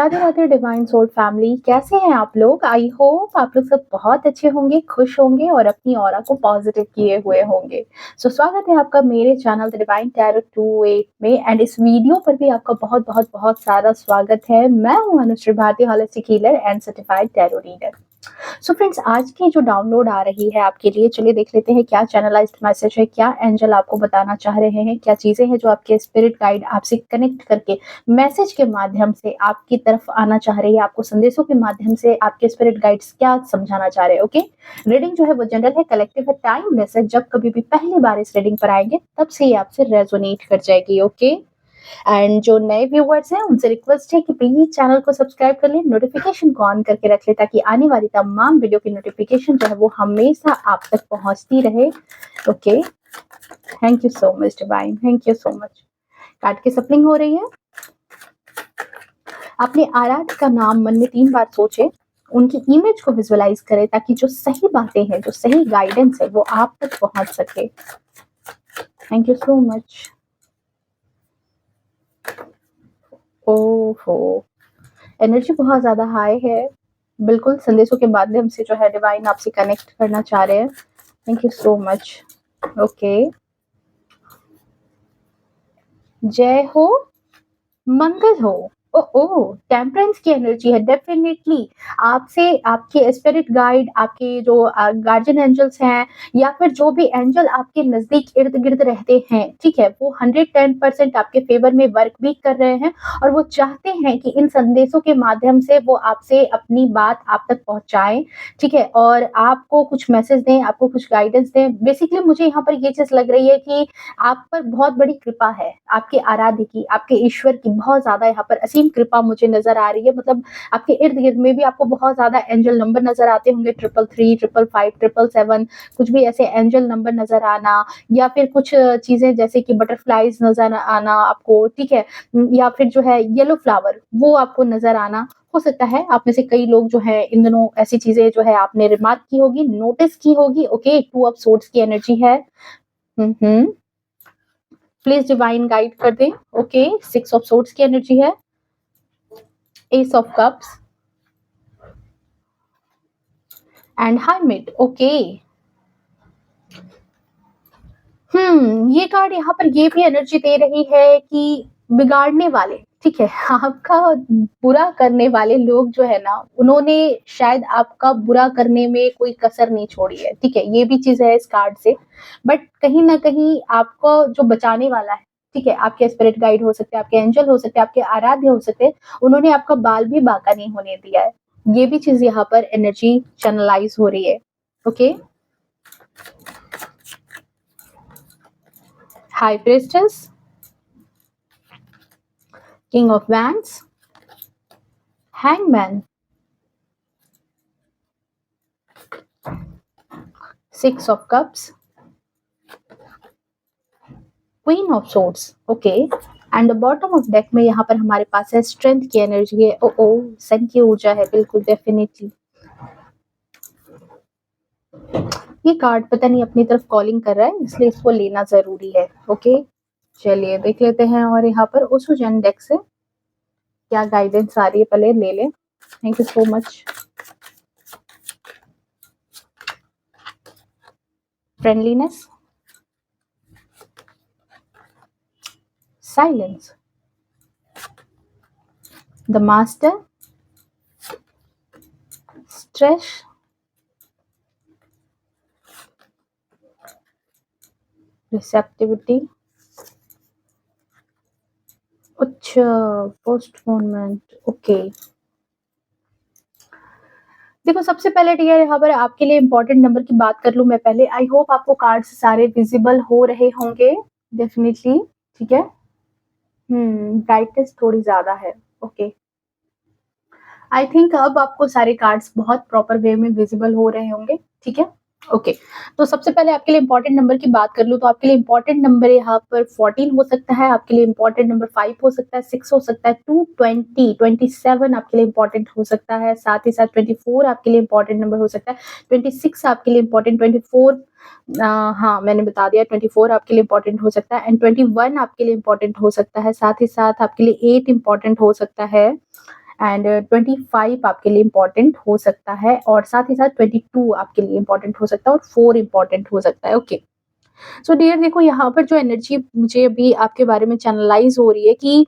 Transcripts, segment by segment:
Radhe Radhe divine soul family, कैसे हैं आप लोग? आई होप आप लोग सब बहुत अच्छे होंगे, खुश होंगे और अपनी ऑरा को पॉजिटिव किए हुए होंगे। स्वागत है आपका मेरे चैनल द डिवाइन टैरो 28 में एंड इस वीडियो पर भी आपका बहुत बहुत बहुत सारा स्वागत है। मैं हूं Anushree Bharti, holistic healer and certified tarot reader. Friends, आज की जो डाउनलोड आ रही है आपके लिए, चलिए देख लेते हैं क्या चैनलाइज्ड मैसेज है, क्या एंजल आपको बताना चाह रहे हैं, क्या चीजें हैं जो आपके स्पिरिट गाइड आपसे कनेक्ट करके मैसेज के माध्यम से आपकी तरफ आना चाह रही है, आपको संदेशों के माध्यम से आपके स्पिरिट गाइड्स क्या समझाना चाह रहे हैं। ओके, रीडिंग जो है वो जनरल है, कलेक्टिव है, टाइमलेस है। जब कभी भी पहली बार इस रीडिंग पर आएंगे तब से ये आपसे रेजोनेट कर जाएगी। ओके, एंड जो नए व्यूअर्स हैं उनसे रिक्वेस्ट है कि प्लीज चैनल को सब्सक्राइब कर लें, नोटिफिकेशन को ऑन करके रख लें ताकि आने वाली तमाम वीडियो की नोटिफिकेशन जो है वो हमेशा आप तक पहुंचती रहे। Okay, thank you so much divine, thank you so much. Card की सप्लिंग हो रही है। अपने आराध्य का नाम मन में 3 बार सोचें, उनकी इमेज को विजुअलाइज करें ताकि जो सही बातें हैं, जो सही गाइडेंस है वो आप तक पहुंच सके। Thank you so much. ओहो, एनर्जी बहुत ज्यादा हाई है। बिल्कुल संदेशों के माध्यम से जो है डिवाइन आपसे कनेक्ट करना चाह रहे हैं। Thank you so much. Okay, जय हो, मंगल हो। ओ टेम्परेंस की एनर्जी है। डेफिनेटली आपसे आपके स्पिरिट गाइड, आपके जो गार्जियन एंजल्स हैं या फिर जो भी एंजल आपके नजदीक इर्द गिर्द रहते हैं, ठीक है, वो 110% आपके फेवर में वर्क भी कर रहे हैं और वो चाहते हैं कि इन संदेशों के माध्यम से वो आपसे अपनी बात आप तक पहुंचाएं, ठीक है, और आपको कुछ मैसेज दें, आपको कुछ गाइडेंस दें। बेसिकली मुझे यहाँ पर ये चीज लग रही है कि आप पर बहुत बड़ी कृपा है, आपके आराध्य की, आपके ईश्वर की बहुत ज्यादा यहाँ पर असीम कृपा मुझे नजर आ रही है। मतलब आपके इर्द गिर्द में भी आपको बहुत ज्यादा एंजल नंबर नजर आते होंगे, 333, 555, 777, कुछ भी ऐसे एंजल नंबर नजर आना, या फिर कुछ चीजें जैसे कि बटरफ्लाईज नजर आना आपको, ठीक है, या फिर जो है येलो फ्लावर वो आपको नजर आना। हो सकता है आप में से कई लोग जो है इन दिनों ऐसी चीजें जो है आपने रिमार्क की होगी, नोटिस की होगी। ओके, 2 ऑफ सोर्ड्स की एनर्जी है। प्लीज डिवाइन गाइड कर दें। ओके, 6 ऑफ सोर्ड्स की एनर्जी है, S of cups and hermit. Okay, ये कार्ड यहाँ पर ये भी एनर्जी दे रही है कि बिगाड़ने वाले, ठीक है, आपका बुरा करने वाले लोग जो है ना, उन्होंने शायद आपका बुरा करने में कोई कसर नहीं छोड़ी है, ठीक है, ये भी चीज है इस कार्ड से। बट कहीं ना कहीं आपको जो बचाने वाला है, ठीक है, आपके स्पिरिट गाइड हो सकते हैं, आपके एंजल हो सकते हैं, आपके आराध्य हो सकते हैं, उन्होंने आपका बाल भी बांका नहीं होने दिया है। ये भी चीज यहाँ पर एनर्जी चैनलाइज हो रही है। Okay, high priestess, King of Wands, Hangman, 6 of Cups, Queen of Swords. Okay, and the bottom of deck में यहाँ पर हमारे पास है स्ट्रेंथ की एनर्जी है। ओ सन की ऊर्जा है, बिल्कुल डेफिनेटली। ये कार्ड पता नहीं अपनी तरफ कॉलिंग कर रहा है, इसलिए इसको लेना जरूरी है। ओके, चलिए देख लेते हैं और यहाँ पर ओसुजन डेक से क्या गाइडेंस आ रही है, पहले ले लें। Thank you so much. Friendliness, silence, the master, stress, receptivity, अच्छा, पोस्टपोनमेंट। ओके, देखो सबसे पहले डियर यहाँ पर आपके लिए इंपॉर्टेंट नंबर की बात कर लूं मैं पहले। आई होप आपको कार्ड्स सारे विजिबल हो रहे होंगे, डेफिनेटली, ठीक है। ब्राइटनेस थोड़ी ज्यादा है। ओके, आई थिंक अब आपको सारे कार्ड्स बहुत प्रॉपर वे में विजिबल हो रहे होंगे, ठीक है। ओके, तो सबसे पहले आपके लिए इंपॉर्टेंट नंबर की बात कर लूं तो आपके लिए इंपॉर्टेंट नंबर यहाँ पर 14 हो सकता है, आपके लिए इंपॉर्टेंट नंबर 5 हो सकता है, 6 हो सकता है, 2, 20, 27 आपके लिए इंपॉर्टेंट हो सकता है, साथ ही साथ 24 आपके लिए इंपॉर्टेंट नंबर हो सकता है, 26 आपके लिए इंपॉर्टेंट, 24 हाँ मैंने बता दिया, 24 आपके लिए इंपॉर्टेंट हो सकता है, एंड 21 आपके लिए इंपॉर्टेंट हो सकता है, साथ ही साथ आपके लिए 8 इंपॉर्टेंट हो सकता है, एंड 25 आपके लिए इम्पोर्टेंट हो सकता है और साथ ही साथ 22 आपके लिए इम्पोर्टेंट हो सकता है और 4 इम्पोर्टेंट हो सकता है। ओके, सो डियर देखो यहाँ पर जो एनर्जी मुझे अभी आपके बारे में चैनलाइज हो रही है कि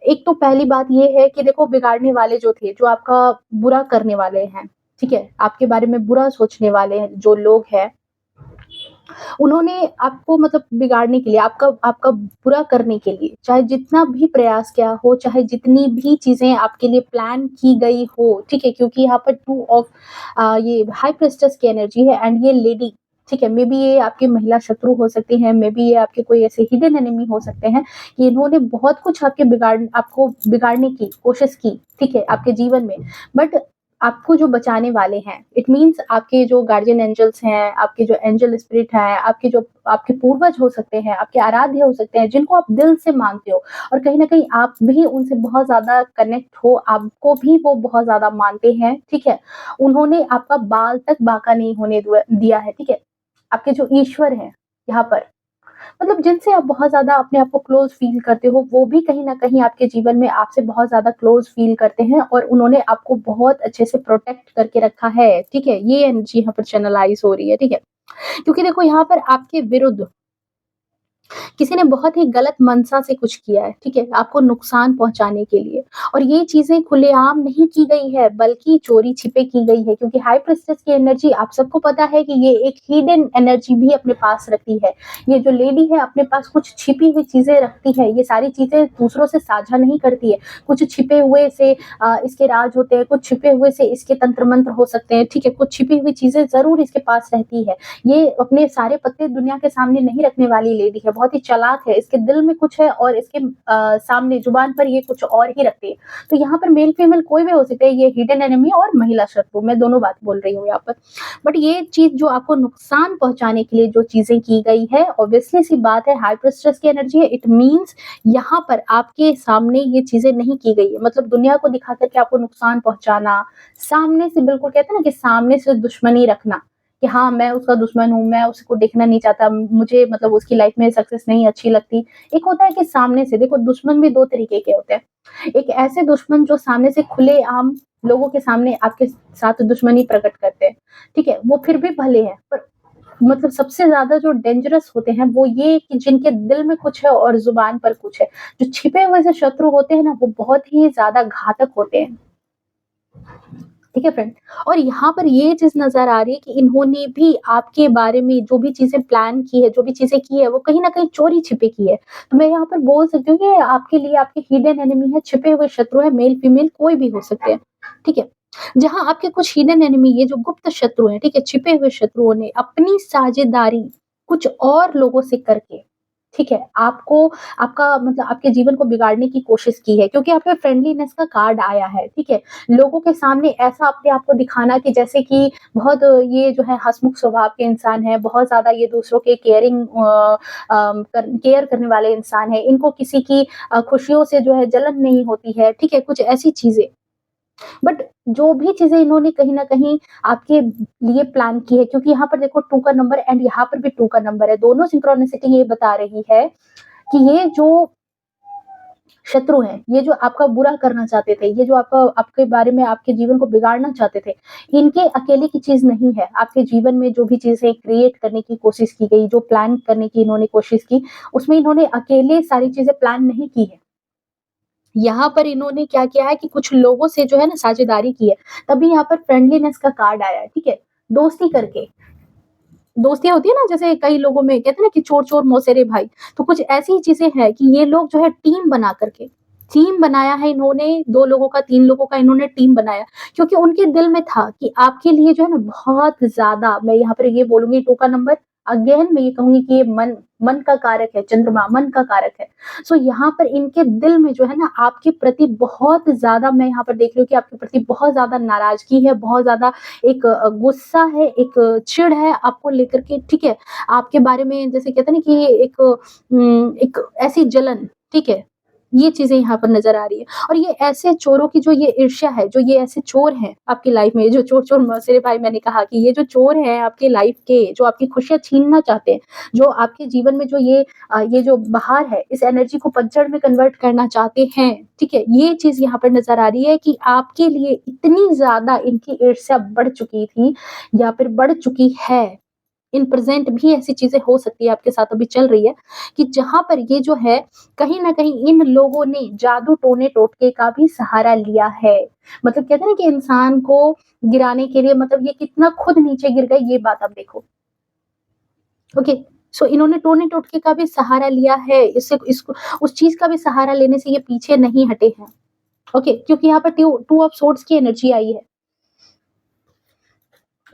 एक तो पहली बात ये है कि देखो बिगाड़ने वाले जो थे, जो आपका बुरा करने वाले हैं, ठीक है? आपके बारे में बुरा सोचने वाले हैं जो लोग हैं, उन्होंने आपको मतलब बिगाड़ने के लिए, आपका आपका बुरा करने के लिए, चाहे जितना भी प्रयास किया हो, चाहे जितनी भी चीज़ें आपके लिए प्लान की गई हो, ठीक है? क्योंकि यहाँ पर 2 ऑफ ये हाई प्रीस्टेस की एनर्जी है एंड ये लेडी, ठीक है? मे बी ये आपकी महिला शत्रु हो सकती हैं, मे बी ये आपके कोई ऐसे हिडन एनिमी हो सकते हैं कि इन्होंने बहुत कुछ आपको बिगाड़ने की कोशिश की, ठीक है? आपके जीवन में। बट आपको जो बचाने वाले हैं, इट मीन्स आपके जो गार्डियन एंजल्स हैं, आपके जो एंजल स्पिरिट हैं, आपके पूर्वज हो सकते हैं, आपके आराध्य हो सकते हैं, जिनको आप दिल से मानते हो और कहीं न कहीं आप भी उनसे बहुत ज़्यादा कनेक्ट हो, आपको भी वो बहुत ज़्यादा मानते हैं, ठीक है? उन्होंने आपका बाल तक बांका नहीं होने दिया है, ठीक है? आपके जो ईश्वर हैं, यहाँ पर मतलब जिनसे आप बहुत ज़्यादा अपने आप को क्लोज़ फ़ील करते हो, वो भी कहीं न कहीं आपके जीवन में आपसे बहुत ज़्यादा क्लोज़ फ़ील करते हैं और उन्होंने आपको बहुत अच्छे से प्रोटेक्ट करके रखा है, ठीक है? ये एनर्जी यहाँ पर चैनलाइज़ हो रही है, ठीक है? क्योंकि देखो यहाँ पर आपके विरुद्ध किसी ने बहुत ही गलत मंशा से कुछ किया है, ठीक है? आपको नुकसान पहुँचाने के लिए और ये चीज़ें खुलेआम नहीं की गई है, बल्कि चोरी-छिपे की गई है क्योंकि हाई प्रीस्टेस की एनर्जी आप सबको पता है कि ये एक हिडन एनर्जी भी अपने पास रखती है। ये जो लेडी है अपने पास कुछ छिपी हुई चीज़ें रखती है, ये सारी चीज़ें दूसरों से साझा नहीं करती है। कुछ छिपे हुए से इसके राज होते हैं, कुछ छिपे हुए से इसके तंत्र-मंत्र हो सकते हैं, ठीक है? कुछ छिपी हुई चीज़ें ज़रूर इसके पास रहती है। ये अपने सारे पत्ते दुनिया के सामने नहीं रखने वाली लेडी है, बहुत ही चालाक है, इसके दिल में कुछ है और इसके सामने ज़ुबान पर ये कुछ और ही रखती है। तो यहाँ पर मेल-फीमेल कोई भी हो सकता है, ये हिडन एनिमी और महिला शत्रु, मैं दोनों बात बोल रही हूँ यहाँ पर। बट ये चीज़ जो आपको नुकसान पहुँचाने के लिए जो चीज़ें की गई है, ऑब्वियसली सी बात है हाई प्रीस्टेस की एनर्जी है, इट मीन्स यहाँ पर आपके सामने ये चीज़ें नहीं की गई है। मतलब दुनिया को दिखा कर के आपको नुकसान पहुँचाना, सामने से बिल्कुल कहते हैं ना कि सामने से दुश्मनी रखना, कि हाँ, मैं उसका दुश्मन हूँ, मैं उसको देखना नहीं चाहता, मुझे मतलब उसकी लाइफ में सक्सेस नहीं अच्छी लगती। एक होता है कि सामने से देखो दुश्मन भी 2 तरीके के होते हैं। एक ऐसे दुश्मन जो सामने से खुलेआम लोगों के सामने आपके साथ दुश्मनी प्रकट करते हैं, ठीक है? वो फिर भी भले हैं, पर मतलब सबसे ज़्यादा जो डेंजरस होते हैं वो ये कि जिनके दिल में कुछ है और ज़ुबान पर कुछ है। जो छिपे हुए से शत्रु होते हैं ना, वो बहुत ही ज़्यादा घातक होते हैं। ठीक है फ्रेंड? और यहाँ पर ये चीज़ नज़र आ रही है कि इन्होंने भी आपके बारे में जो भी चीज़ें प्लान की है, जो भी चीज़ें की है, वो कहीं न कहीं चोरी-छिपे की है। तो मैं यहाँ पर बोल सकती हूँ कि आपके लिए आपके हिडन एनिमी है, छिपे हुए शत्रु हैं, मेल-फीमेल कोई भी हो सकते हैं। ठीक है? जहाँ आपके कुछ हिडन एनिमी ये जो गुप्त शत्रु हैं, ठीक है? छिपे हुए शत्रुओं ने अपनी साझेदारी कुछ और लोगों से करके, ठीक है? आपको आपका मतलब आपके जीवन को बिगाड़ने की कोशिश की है क्योंकि यहाँ पे फ्रेंडलीनेस का कार्ड आया है, ठीक है? लोगों के सामने ऐसा अपने आप को दिखाना कि जैसे कि बहुत ये जो है हँसमुख स्वभाव के इंसान हैं, बहुत ज़्यादा ये दूसरों के केयर करने वाले इंसान हैं, इनको किसी की खुशियों से जो है जलन नहीं होती है, ठीक है? कुछ ऐसी चीज़ें। बट जो भी चीज़ें इन्होंने कहीं न कहीं आपके लिए प्लान की है क्योंकि यहाँ पर देखो 2 का नंबर एंड यहाँ पर भी 2 का नंबर है, दोनों सिंक्रोनिसिटी ये बता रही है कि ये जो शत्रु हैं, ये जो आपका बुरा करना चाहते थे, ये जो आपके बारे में आपके जीवन को बिगाड़ना चाहते थे, इनके अकेले की चीज़ नहीं है। आपके जीवन में जो भी चीज़ें क्रिएट करने की कोशिश की गई, जो प्लान करने की इन्होंने कोशिश की, उसमें इन्होंने अकेले सारी चीज़ें प्लान नहीं की है। यहाँ पर इन्होंने क्या किया है कि कुछ लोगों से जो है ना साझेदारी की है, तभी यहाँ पर फ्रेंडलीनेस का कार्ड आया है, ठीक है? दोस्ती करके। दोस्ती होती है ना जैसे कई लोगों में कहते हैं ना कि चोर-चोर मौसेरे भाई, तो कुछ ऐसी चीज़ें हैं कि ये लोग जो है टीम बना कर के टीम बनाया है इन्होंने 2 लोगों का 3 लोगों का इन्होंने टीम बनाया क्योंकि उनके दिल में था कि आपके लिए जो है ना बहुत ज़्यादा मैं यहाँ पर ये बोलूँगी 2 का नंबर अगेन मैं ये कहूँगी कि ये मन मन का कारक है, चंद्रमा मन का कारक है। सो यहाँ पर इनके दिल में जो है ना आपके प्रति बहुत ज़्यादा मैं यहाँ पर देख रही हूँ कि आपके प्रति बहुत ज़्यादा नाराज़गी है, बहुत ज़्यादा एक गुस्सा है, एक चिढ़ है आपको लेकर के, ठीक है? आपके बारे में जैसे कहते हैं ना कि एक एक ऐसी जलन, ठीक है? ये चीज़ें यहाँ पर नज़र आ रही है और ये ऐसे चोरों की जो ये ईर्ष्या है, जो ये ऐसे चोर हैं आपकी लाइफ़ में, जो चोर-चोर मौसेरे भाई मैंने कहा कि ये जो चोर हैं आपकी लाइफ़ के, जो आपकी खुशियाँ छीनना चाहते हैं, जो आपके जीवन में जो ये जो बहार है, इस एनर्जी को पतझड़ में कन्वर्ट करना चाहते हैं, ठीक है? ये चीज़ यहाँ पर नज़र आ रही है कि आपके लिए इतनी ज़्यादा इनकी ईर्ष्या बढ़ चुकी थी या फिर बढ़ चुकी है। इन प्रेज़ेंट भी ऐसी चीज़ें हो सकती है, आपके साथ अभी चल रही है कि जहाँ पर ये जो है, कहीं न कहीं इन लोगों ने जादू टोने टोटके का भी सहारा लिया है। मतलब कहते हैं ना कि इंसान को गिराने के लिए मतलब ये कितना खुद नीचे गिर गए, ये बात आप देखो। ओके, सो इन्होंने टोने टोटके का भी सहारा लिया है, इससे इसको उस चीज़ का भी सहारा लेने से ये पीछे नहीं हटे हैं। ओके, क्योंकि यहाँ पर टू ऑफ सोर्ड्स की एनर्जी आई है।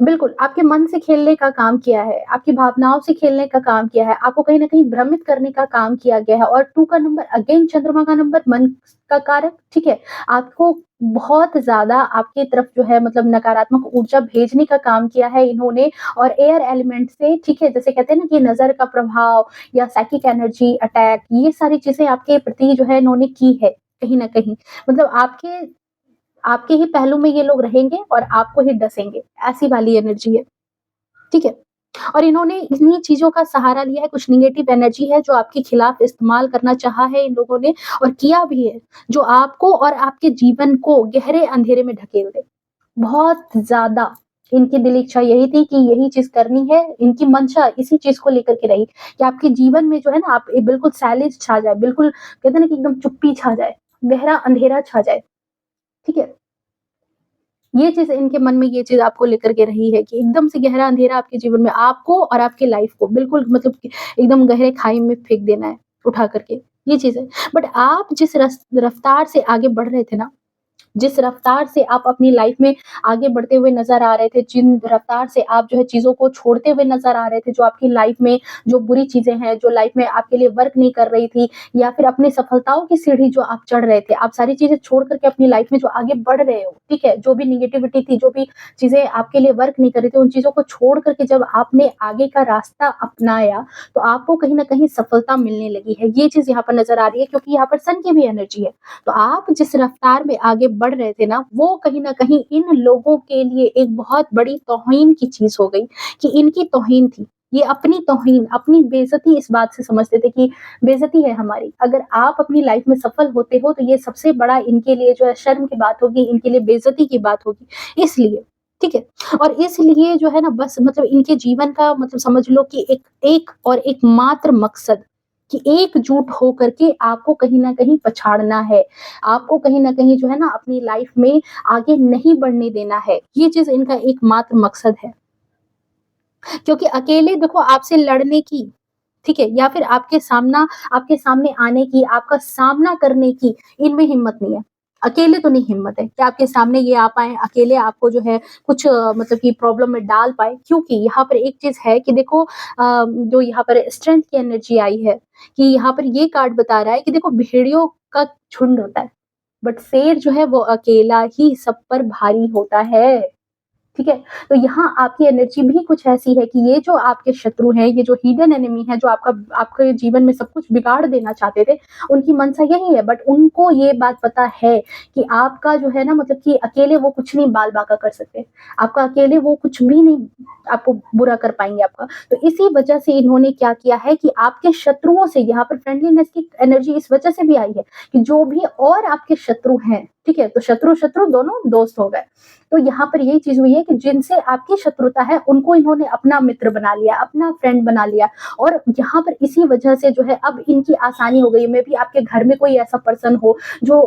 बिल्कुल, आपके मन से खेलने का काम किया है, आपकी भावनाओं से खेलने का काम किया है, आपको कहीं न कहीं भ्रमित करने का काम किया गया है और 2 का नंबर अगेन चंद्रमा का नंबर मन का कारक, ठीक है? आपको बहुत ज़्यादा आपकी तरफ जो है मतलब नकारात्मक ऊर्जा भेजने का काम किया है इन्होंने और एयर एलिमेंट से, ठीक है? जैसे कहते हैं ना कि नज़र का प्रभाव या साइकिक एनर्जी अटैक, ये सारी चीज़ें आपके प्रति जो है इन्होंने की है, कहीं न कहीं। मतलब आपके ही पहलू में ये लोग रहेंगे और आपको ही डसेंगे, ऐसी वाली एनर्जी है, ठीक है? और इन्होंने इन्हीं चीज़ों का सहारा लिया है, कुछ नेगेटिव एनर्जी है जो आपके खिलाफ इस्तेमाल करना चाहा है इन लोगों ने और किया भी है, जो आपको और आपके जीवन को गहरे अंधेरे में ढकेल दे। बहुत ज़्यादा इनकी दिल इच्छा यही थी कि यही चीज़ करनी है, इनकी मंशा इसी चीज़ को लेकर के रही कि आपके जीवन में जो है ना आप बिल्कुल साइलेंस छा जाए, बिल्कुल कहते हैं ना कि एकदम चुप्पी छा जाए, गहरा अंधेरा छा जाए, ठीक है? ये चीज़ इनके मन में ये चीज़ आपको लेकर के रही है कि एकदम से गहरा अंधेरा आपके जीवन में आपको और आपकी लाइफ़ को बिल्कुल मतलब कि एकदम गहरे खाई में फेंक देना है, उठा कर के, ये चीज़ है। बट आप जिस रफ्तार से आगे बढ़ रहे थे ना, जिस रफ्तार से आप अपनी लाइफ में आगे बढ़ते हुए नज़र आ रहे थे, जिन रफ्तार से आप जो है चीज़ों को छोड़ते हुए नज़र आ रहे थे, जो आपकी लाइफ में जो बुरी चीज़ें हैं, जो लाइफ में आपके लिए वर्क नहीं कर रही थी या फिर अपनी सफलताओं की सीढ़ी जो आप चढ़ रहे थे, आप सारी चीज़ें छोड़ कर के अपनी लाइफ में जो आगे बढ़ रहे हो, ठीक है? जो भी नेगेटिविटी थी, जो भी चीज़ें आपके लिए वर्क नहीं कर रही थी, उन चीज़ों को छोड़ कर के जब आपने आगे का रास्ता अपनाया, तो आपको कहीं न कहीं सफलता मिलने लगी है। ये चीज़ यहाँ पर नज़र आ रही है क्योंकि यहाँ पर सन की भी एनर्जी है। तो आप जिस रफ्तार में आगे बढ़ रहे थे ना, वो कहीं न कहीं इन लोगों के लिए एक बहुत बड़ी तौहीन की चीज़ हो गई कि इनकी तौहीन थी। ये अपनी तौहीन, अपनी बेइज़्ज़ती इस बात से समझते थे कि बेइज़्ज़ती है हमारी। अगर आप अपनी लाइफ़ में सफल होते हो, तो ये सबसे बड़ा इनके लिए जो है शर्म की बात होगी, इनके लिए बेइज़्ज़ती की बात होगी, इसलिए। ठीक है? और इसलिए जो है ना बस मतलब इनके जीवन का मतलब समझ लो कि एक एक और एकमात्र मकसद कि एकजुट होकर के आपको कहीं न कहीं पछाड़ना है। आपको कहीं न कहीं जो है ना अपनी लाइफ़ में आगे नहीं बढ़ने देना है। ये चीज़ इनका एकमात्र मकसद है। क्योंकि अकेले देखो आपसे लड़ने की, ठीक है? या फिर आपके सामने आने की, आपका सामना करने की इनमें हिम्मत नहीं है। अकेले तो नहीं हिम्मत है कि आपके सामने ये आ पाएँ, अकेले आपको जो है कुछ मतलब कि प्रॉब्लम में डाल पाएँ। क्योंकि यहाँ पर एक चीज़ है कि देखो जो यहाँ पर स्ट्रेंथ की एनर्जी आई है कि यहाँ पर ये कार्ड बता रहा है कि देखो भेड़ियों का झुंड होता है, बट शेर जो है वो अकेला ही सब पर भारी होता है। ठीक है? तो यहाँ आपकी एनर्जी भी कुछ ऐसी है कि ये जो आपके शत्रु हैं, ये जो हिडन एनिमी है, जो आपके जीवन में सब कुछ बिगाड़ देना चाहते थे, उनकी मंशा यही है। बट उनको ये बात पता है कि आपका जो है ना मतलब कि अकेले वो कुछ नहीं बाल-बाका कर सकते। आपका अकेले वो कुछ भी नहीं आपको बुरा कर पाएँगे आपका। तो इसी वजह से इन्होंने क्या किया है कि आपके शत्रुओं से यहाँ पर फ्रेंडलीनेस की एनर्जी इस वजह से भी आई है कि जो भी और आपके शत्रु हैं, ठीक है? तो शत्रु-शत्रु दोनों दोस्त हो गए। तो यहाँ पर यही चीज़ हुई है कि जिनसे आपकी शत्रुता है, उनको इन्होंने अपना मित्र बना लिया, अपना फ्रेंड बना लिया और यहाँ पर इसी वजह से जो है अब इनकी आसानी हो गई है। मेबी आपके घर में कोई ऐसा पर्सन हो जो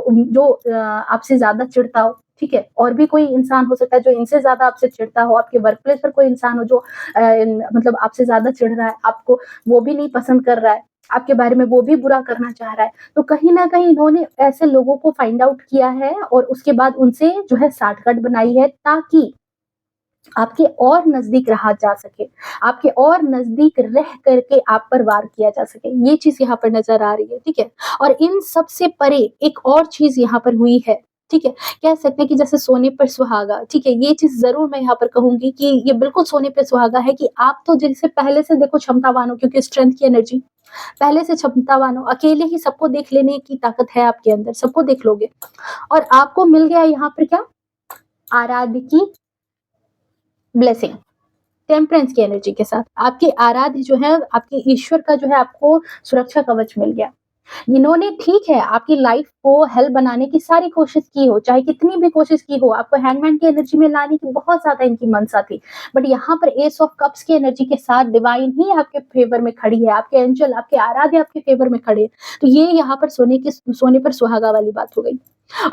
आपसे ज़्यादा चिढ़ता हो, ठीक है? और भी कोई इंसान हो सकता है जो इनसे ज़्यादा आपसे चिढ़ता हो, आपके वर्क प्लेस पर कोई इंसान हो जो मतलब आपसे ज़्यादा चिढ़ रहा है, आपको वो भी नहीं पसंद कर रहा है, आपके बारे में वो भी बुरा करना चाह रहा है। तो कहीं न कहीं इन्होंने ऐसे लोगों को फाइंड आउट किया है और उसके बाद उनसे जो है साठगांठ बनाई है ताकि आपके और नज़दीक रहा जा सके, आपके और नज़दीक रह करके आप पर वार किया जा सके। ये चीज़ यहाँ पर नज़र आ रही है, ठीक है? और इन सब से परे एक और चीज़ यहाँ पर हुई है, ठीक है? कह सकते हैं कि जैसे सोने पर सुहागा, ठीक है? ये चीज़ ज़रूर मैं यहाँ पर कहूँगी कि ये बिल्कुल सोने पे सुहागा है कि आप तो जैसे पहले से देखो क्षमतावान हो क्योंकि स्ट्रेंथ की एनर्जी, पहले से क्षमतावान हो, अकेले ही सबको देख लेने की ताकत है आपके अंदर, सबको देख लोगे। और आपको मिल गया यहाँ पर क्या? आराध्य की ब्लेसिंग, टेम्परेंस की एनर्जी के साथ आपके आराध्य जो है, आपके ईश्वर का जो है आपको सुरक्षा कवच मिल गया। इन्होंने ठीक है आपकी लाइफ को हेल्प बनाने की सारी कोशिश की हो, चाहे कितनी भी कोशिश की हो, आपको हैंगमैन की एनर्जी में लाने की बहुत ज्यादा इनकी मंशा थी, बट यहाँ पर एस ऑफ कप्स की एनर्जी के साथ डिवाइन ही आपके फेवर में खड़ी है, आपके एंजल, आपके आराध्य आपके फेवर में खड़े हैं। तो ये यहाँ पर सोने पर सुहागा वाली बात हो गई।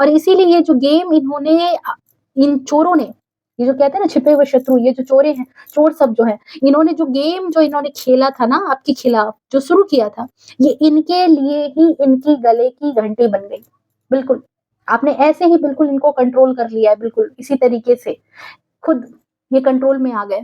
और इसीलिए ये जो गेम इन्होंने इन चोरों ने, ये जो कहते हैं ना छिपे हुए शत्रु, ये जो चोरे हैं, चोर सब जो है, इन्होंने जो गेम जो इन्होंने खेला था ना आपके खिलाफ, जो शुरू किया था, ये इनके लिए ही इनकी गले की घंटी बन गई। बिल्कुल, आपने ऐसे ही बिल्कुल इनको कंट्रोल कर लिया है, बिल्कुल इसी तरीके से खुद ये कंट्रोल में आ गए।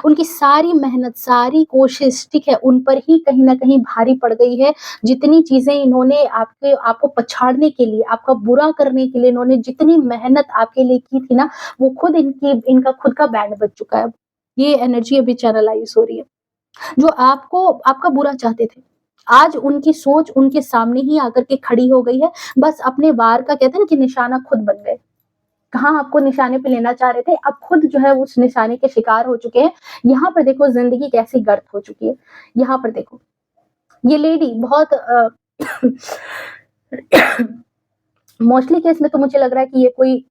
उनकी सारी मेहनत, सारी कोशिश, ठीक है, उन पर ही कहीं न कहीं भारी पड़ गई है। जितनी चीज़ें इन्होंने आपको पछाड़ने के लिए, आपका बुरा करने के लिए इन्होंने जितनी मेहनत आपके लिए की थी ना, वो खुद इनका खुद का बैंड बज चुका है अब। ये एनर्जी अभी चैनलाइज़ हो रही है। जो आपका बुरा चाहते थे, आज उनकी सोच उनके सामने ही आकर के खड़ी हो गई है। बस अपने वार का कहते हैं ना कि निशाना खुद बन गए। कहाँ आपको निशाने पे लेना चाह रहे थे, अब खुद जो है उस निशाने के शिकार हो चुके हैं। यहाँ पर देखो ज़िंदगी कैसी गर्क हो चुकी है। यहाँ पर देखो, ये लेडी बहुत मोस्टली केस में तो मुझे लग रहा है कि ये कोई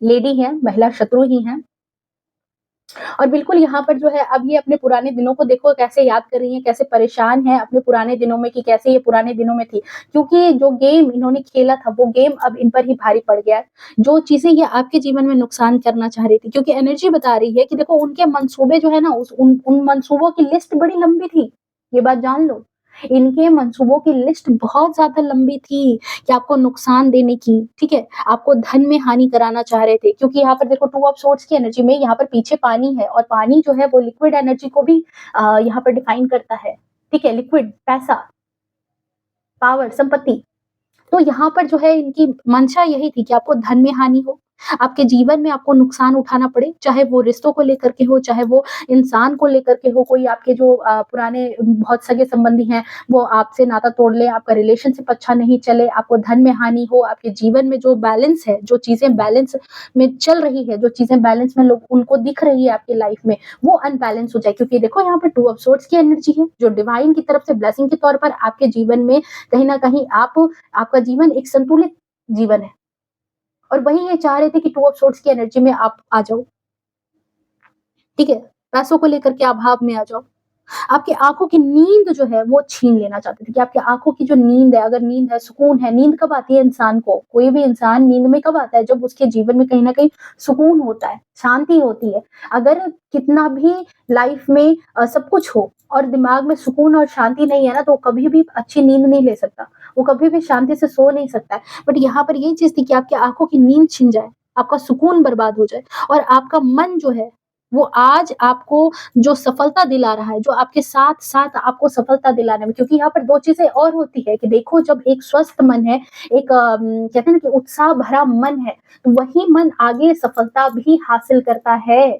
लेडी है, महिला शत्रु ही है। और बिल्कुल यहाँ पर जो है अब ये अपने पुराने दिनों को देखो कैसे याद कर रही हैं, कैसे परेशान है अपने पुराने दिनों में कि कैसे ये पुराने दिनों में थी। क्योंकि जो गेम इन्होंने खेला था वो गेम अब इन पर ही भारी पड़ गया है। जो चीज़ें ये आपके जीवन में नुकसान करना चाह रही थी, क्योंकि एनर्जी बता रही है कि देखो उनके मंसूबे जो है ना उस उन मंसूबों की लिस्ट बड़ी लंबी थी। ये बात जान लो। इनके मंसूबों की लिस्ट बहुत ज़्यादा लंबी थी कि आपको नुकसान देने की, ठीक है? आपको धन में हानि कराना चाह रहे थे, क्योंकि यहाँ पर देखो टू ऑफ सोर्ड्स की एनर्जी में यहाँ पर पीछे पानी है और पानी जो है वो लिक्विड एनर्जी को भी यहाँ पर डिफाइन करता है, ठीक है? लिक्विड, पैसा, पावर, संपत्ति। तो यहाँ पर जो है इनकी मंशा यही थी कि आपको धन में हानि हो, आपके जीवन में आपको नुकसान उठाना पड़े, चाहे वो रिश्तों को लेकर के हो, चाहे वो इंसान को लेकर के हो, कोई आपके जो पुराने बहुत सगे-संबंधी हैं, वो आपसे नाता तोड़ ले, आपका रिलेशनशिप अच्छा नहीं चले, आपको धन में हानि हो, आपके जीवन में जो बैलेंस है, जो चीज़ें बैलेंस में चल रही है, जो चीज़ें बैलेंस में लोग उनको दिख रही है आपकी लाइफ में, वो अनबैलेंस हो जाए। क्योंकि देखो यहाँ पे टू ऑफ सोर्ड्स की एनर्जी है, जो डिवाइन की तरफ से ब्लेसिंग के तौर पर आपके जीवन में कहीं न कहीं आपका जीवन एक संतुलित जीवन है। और वही ये चाह रहे थे कि टू ऑफ सोर्ड्स की एनर्जी में आप आ जाओ, ठीक है? पैसों को लेकर के अभाव में आ जाओ। आपकी आँखों की नींद जो है वो छीन लेना चाहते थे कि आपकी आँखों की जो नींद है, अगर नींद है, सुकून है, नींद कब आती है इंसान को? कोई भी इंसान नींद में कब आता है? जब उसके जीवन में कहीं न कहीं सुकून होता है, शांति होती है। अगर कितना भी लाइफ में सब कुछ हो और दिमाग में सुकून और शांति नहीं है ना, तो वो कभी भी अच्छी नींद नहीं ले सकता। वो कभी भी शांति से सो नहीं सकता है। बट यहाँ पर ये चीज़ थी कि आपकी आँखों की नींद छिन जाए, आपका सुकून बर्बाद हो जाए और आपका मन जो है, वो आज आपको जो सफलता दिला रहा है, जो आपके साथ-साथ आपको सफलता दिलाने में, क्योंकि यहाँ पर 2 चीज़ें और होती है कि देखो जब एक स्वस्थ मन है, एक कहते हैं ना कि उत्साह भरा मन है, तो वही मन आगे सफलता भी हासिल करता है।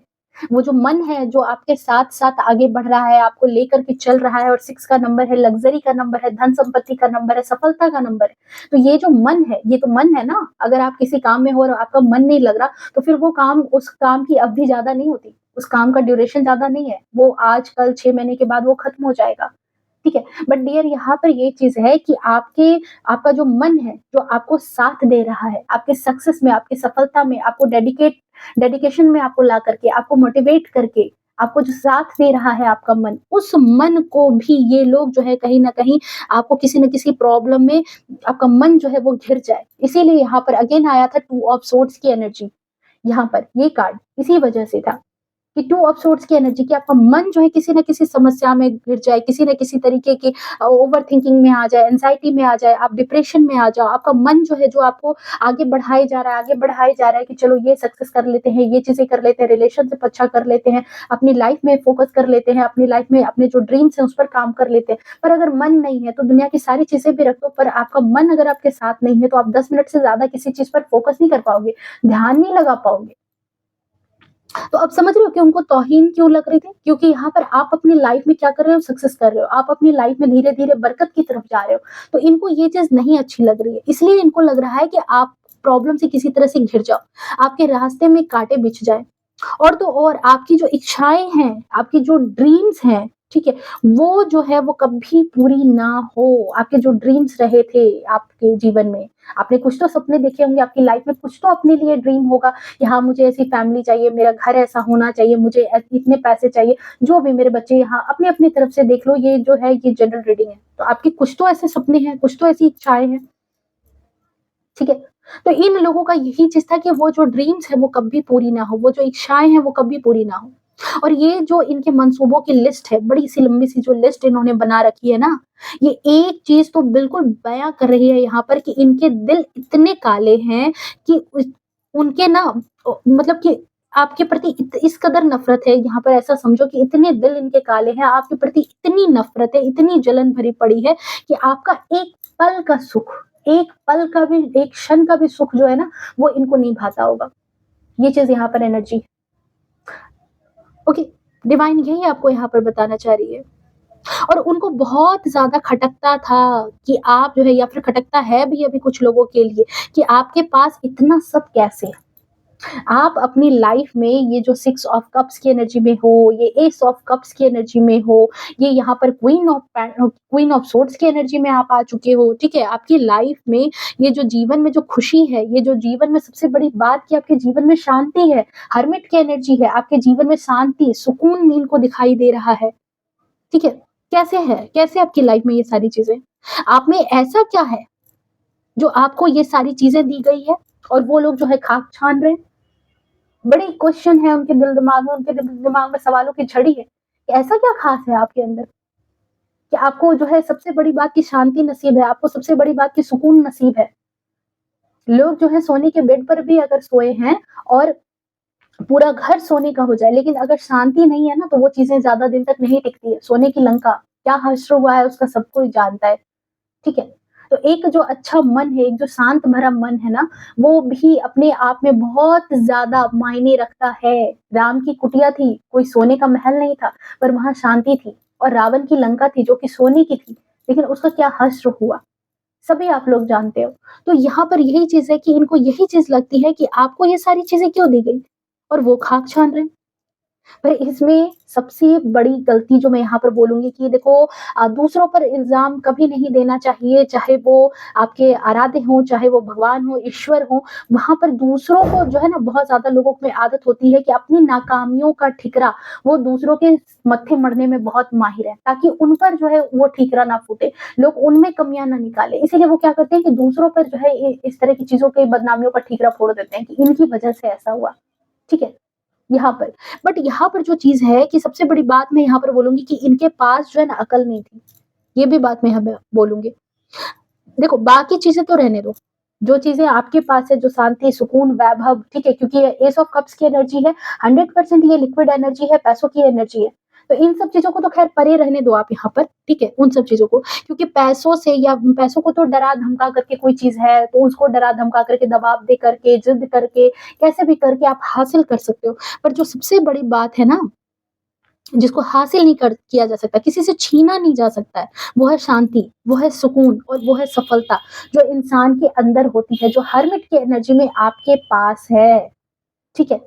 वो जो मन है, जो आपके साथ-साथ आगे बढ़ रहा है, आपको लेकर के चल रहा है और 6 का नंबर है, लग्ज़री का नंबर है, धन-संपत्ति का नंबर है, सफलता का नंबर है। तो ये जो मन है, ये तो मन है ना, अगर आप किसी काम में हो और आपका मन नहीं लग रहा, तो फिर वो काम उस काम की अवधि ज़्यादा नहीं होती। उस काम का ड्यूरेशन ज़्यादा नहीं है, वो आज, कल, 6 महीने के बाद वो खत्म हो जाएगा, ठीक है? बट डियर यहाँ पर ये चीज़ है कि आपका जो मन है, जो आपको साथ दे रहा है, आपके सक्सेस में, आपकी सफलता में, आपको डेडिकेशन में आपको ला करके, आपको मोटिवेट करके, आपको जो साथ दे रहा है आपका मन, उस मन को भी ये लोग जो है कहीं न कहीं आपको किसी न किसी प्रॉब्लम में आपका मन जो है वो घिर जाए। इसीलिए यहाँ पर अगेन आया था टू ऑफ सोर्ड्स की एनर्जी, यहाँ पर ये कार्ड इसी वजह से था। कि टू ऑफ सोर्ड्स की एनर्जी, कि आपका मन जो है किसी न किसी समस्या में घिर जाए, किसी न किसी तरीके की ओवरथिंकिंग में आ जाए, एंग्ज़ायटी में आ जाए, आप डिप्रेशन में आ जाओ। आपका मन जो है जो आपको आगे बढ़ाए जा रहा है कि चलो ये सक्सेस कर लेते हैं, ये चीज़ें कर लेते हैं, रिलेशनशिप अच्छा कर लेते हैं, अपनी लाइफ में फोकस कर लेते हैं, अपनी लाइफ में अपने जो ड्रीम्स हैं उस पर काम कर लेते हैं। पर अगर मन नहीं है तो दुनिया की सारी चीज़ें भी रख दो, पर आपका मन अगर आपके साथ नहीं है तो आप 10 मिनट से ज़्यादा किसी चीज़ पर फोकस नहीं कर पाओगे, ध्यान नहीं लगा पाओगे। तो अब समझ रहे हो कि उनको तौहीन क्यों लग रही थी? क्योंकि यहाँ पर आप अपनी लाइफ में क्या कर रहे हो? सक्सेस कर रहे हो। आप अपनी लाइफ में धीरे-धीरे बरकत की तरफ जा रहे हो। तो इनको ये चीज़ नहीं अच्छी लग रही है। इसलिए इनको लग रहा है कि आप प्रॉब्लम से किसी तरह से घिर जाओ। आपके रास्ते में कांटे बिछ जाएँ। और तो और आपकी जो इच्छाएँ हैं, आपकी जो ड्रीम्स हैं, ठीक है? वो जो है वो कभी पूरी ना हो। आपके जो ड्रीम्स रहे थे आपके जीवन में, आपने कुछ तो सपने देखे होंगे आपकी लाइफ में, कुछ तो अपने लिए ड्रीम होगा कि हाँ, मुझे ऐसी फैमिली चाहिए, मेरा घर ऐसा होना चाहिए, मुझे इतने पैसे चाहिए, जो भी मेरे बच्चे यहाँ अपनी-अपनी तरफ से देख लो, ये जो है ये जनरल रीडिंग है। तो आपके कुछ तो ऐसे सपने हैं, कुछ तो ऐसी इच्छाएँ हैं, ठीक है? तो इन लोगों का यही चीज़ था कि वो जो ड्रीम्स है वो कभी पूरी ना हो, वो जो इच्छाएँ हैं वो कभी पूरी ना हो। और ये जो इनके मंसूबों की लिस्ट है, बड़ी-सी लंबी-सी जो लिस्ट इन्होंने बना रखी है ना, ये एक चीज़ तो बिल्कुल बयाँ कर रही है यहाँ पर कि इनके दिल इतने काले हैं कि उनके ना मतलब कि आपके प्रति इस कदर नफ़रत है, यहाँ पर ऐसा समझो कि इतने दिल इनके काले हैं, आपके प्रति इतनी नफ़रत है, इतनी जलन भरी पड़ी है कि आपका एक पल का सुख, एक पल का भी, एक क्षण का भी सुख जो है ना, वो इनको नहीं भाता होगा। ये चीज़ यहाँ पर एनर्जी, ओके, डिवाइन यही आपको यहाँ पर बताना चाह रही है। और उनको बहुत ज़्यादा खटकता था कि आप जो है, या फिर खटकता है भी अभी कुछ लोगों के लिए, कि आपके पास इतना सब कैसे है? आप अपनी लाइफ में ये जो 6 ऑफ कप्स की एनर्जी में हो, ये एस ऑफ कप्स की एनर्जी में हो, ये यहाँ पर क्वीन ऑफ सोर्ड्स की एनर्जी में आप आ चुके हो, ठीक है? आपकी लाइफ में ये जो जीवन में जो खुशी है, ये जो जीवन में सबसे बड़ी बात कि आपके जीवन में शांति है, हर्मिट की एनर्जी है, आपके जीवन में शांति, सुकून इनको दिखाई दे रहा है, ठीक है? कैसे है? कैसे आपकी लाइफ में ये सारी चीज़ें? आप में ऐसा क्या है, जो आपको ये सारी चीज़ें दी गई है और वो लोग जो है खाक छान रहे हैं? बड़े क्वेश्चन है उनके दिल दिमाग में, उनके दिमाग में सवालों की झड़ी है कि ऐसा क्या खास है आपके अंदर कि आपको जो है सबसे बड़ी बात की शांति नसीब है, आपको सबसे बड़ी बात की सुकून नसीब है। लोग जो है सोने के बेड पर भी अगर सोए हैं और पूरा घर सोने का हो जाए, लेकिन अगर शांति नहीं है ना, तो वो चीज़ें ज़्यादा दिन तक नहीं टिकती है। सोने की लंका, क्या हश्र हुआ है उसका सब कोई जानता है, ठीक है? तो एक जो अच्छा मन है, एक जो शांत भरा मन है ना, वो भी अपने आप में बहुत ज़्यादा मायने रखता है। राम की कुटिया थी, कोई सोने का महल नहीं था, पर वहाँ शांति थी, और रावण की लंका थी जो कि सोने की थी, लेकिन उसका क्या हश्र हुआ, सभी आप लोग जानते हो। तो यहाँ पर यही चीज़ है कि इनको यही चीज़ लगती है कि आपको ये सारी चीज़ें क्यों दी गई? और वो खाक छान रहे हैं। पर इसमें सबसे बड़ी गलती जो मैं यहाँ पर बोलूँगी कि देखो, दूसरों पर इल्ज़ाम कभी नहीं देना चाहिए, चाहे वो आपके आराध्य हों, चाहे वो भगवान हों, ईश्वर हों, वहाँ पर दूसरों को जो है ना, बहुत ज़्यादा लोगों में आदत होती है कि अपनी नाकामियों का ठिकरा वो दूसरों के मत्थे मढ़ने में बहुत माहिर है, ताकि उन पर जो है वो ठिकरा ना फूटे, लोग उनमें कमियाँ ना निकालें। इसीलिए वो क्या करते हैं कि दूसरों पर जो है इस तरह की चीज़ों के बदनामियों का ठिकरा फोड़ देते हैं कि इनकी वजह से ऐसा हुआ, ठीक है? यहाँ पर। बट यहाँ पर जो चीज़ है कि सबसे बड़ी बात मैं यहाँ पर बोलूँगी कि इनके पास जो है ना अकल नहीं थी। ये भी बात मैं यहाँ पे बोलूँगी। देखो, बाकी चीज़ें तो रहने दो। जो चीज़ें आपके पास है, जो शांति, सुकून, वैभव, ठीक है? क्योंकि ये एस ऑफ कप्स की एनर्जी है, 100% ये लिक्विड एनर्जी है, पैसों की एनर्जी है। तो इन सब चीज़ों को तो ख़ैर परे रहने दो आप यहाँ पर, ठीक है? उन सब चीज़ों को, क्योंकि पैसों से या पैसों को तो डरा-धमका करके कोई चीज़ है, तो उसको डरा-धमका करके, दबाव दे करके, ज़िद करके, कैसे भी करके आप हासिल कर सकते हो। पर जो सबसे बड़ी बात है ना, जिसको हासिल नहीं कर किया जा सकता, किसी से छीना नहीं जा सकता है, वो है शांति, वो है सुकून और वो है सफलता, जो इंसान के अंदर होती है, जो हर्मिट की एनर्जी में आपके पास है, ठीक है?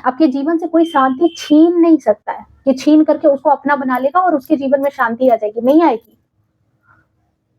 आपके जीवन से कोई शांति छीन नहीं सकता है, कि छीन करके उसको अपना बना लेगा और उसके जीवन में शांति आ जाएगी, नहीं आएगी।